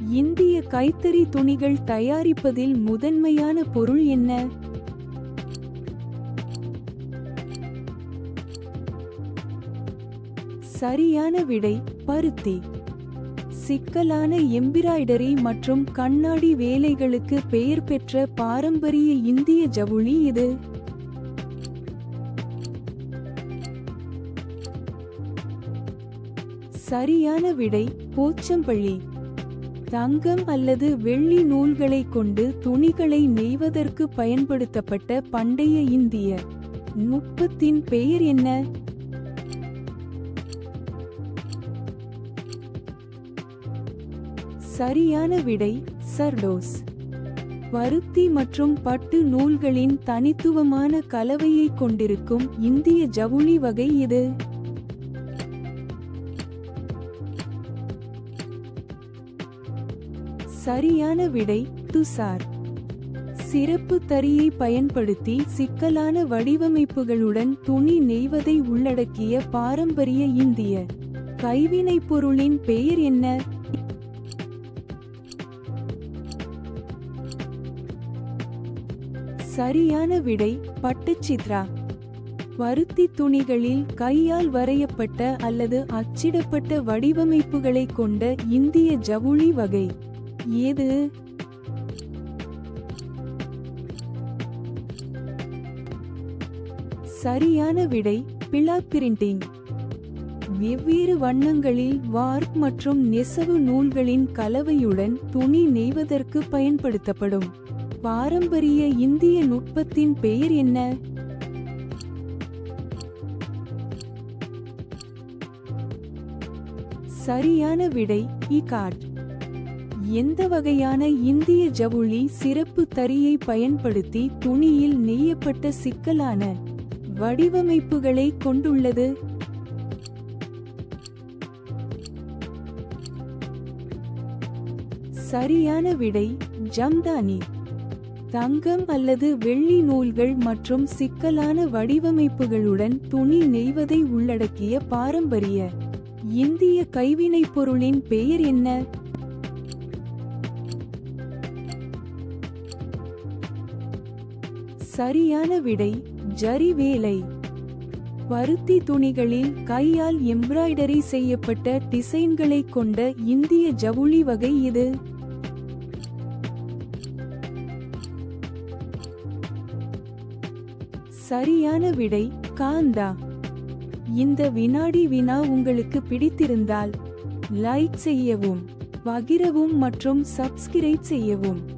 இந்திய கைத்தறி துணிகள் தயாரிப்பதில் முதன்மையான பொருள் என்ன? சரியான விடை பருத்தி. சிக்கலான எம்பிராய்டரி மற்றும் கண்ணாடி வேலைகளுக்கு பெயர் பெற்ற பாரம்பரிய இந்திய ஜவுளி இது. சரியான விடை போச்சம்பள்ளி. தங்கம் அல்லது வெள்ளி நூல்களை கொண்டு துணிகளை நெய்வதற்கு பயன்படுத்தப்பட்ட பண்டைய இந்திய நுட்பத்தின் பெயர் என்ன? சரியான விடை சர்டோஸ். பருத்தி மற்றும் பட்டு நூல்களின் தனித்துவமான கலவையை கொண்டிருக்கும் இந்திய ஜவுளி வகை இது. சரியான விடை துசார். சிறப்பு தறியை பயன்படுத்தி சிக்கலான வடிவமைப்புகளுடன் துணி நெய்வதை உள்ளடக்கிய பாரம்பரிய இந்திய கைவினைப் பொருளின் பெயர் என்ன? சரியான விடை பட்டுச்சித்ரா. பருத்தி துணிகளில் கையால் வரையப்பட்ட அல்லது அச்சிடப்பட்ட வடிவமைப்புகளை கொண்ட இந்திய ஜவுளி வகை ஏது? சரியான விடை பிளாக் பிரிண்டிங். வெவ்வேறு வண்ணங்களில் வார்ப் மற்றும் நெசவு நூல்களின் கலவையுடன் துணி நெய்வதற்கு பயன்படுத்தப்படும் பாரம்பரிய இந்திய நுட்பத்தின் பெயர் என்ன? சரியான விடை இகாட். எந்த வகையான இந்திய ஜவுளி சிறப்பு தறியை பயன்படுத்தி துணியில் நெய்யப்பட்ட சிக்கலான வடிவமைப்புகளை கொண்டுள்ளது? சரியான விடை ஜம்தானி. தங்கம் அல்லது வெள்ளி நூல்கள் மற்றும் சிக்கலான வடிவமைப்புகளுடன் துணி நெய்வதை உள்ளடக்கிய பாரம்பரிய இந்திய கைவினைப் பொருளின் பெயர் என்ன? சரியான விடை ஜரி வேலை. பருத்தி துணிகளில் கையால் எம்ப்ராய்டரி செய்யப்பட்ட டிசைன்களை கொண்ட இந்திய ஜவுளி வகை இது. சரியான விடை காந்தா. இந்த வினாடி வினா உங்களுக்கு பிடித்திருந்தால் லைக் செய்யவும், பகிரவும் மற்றும் சப்ஸ்கிரைப் செய்யவும்.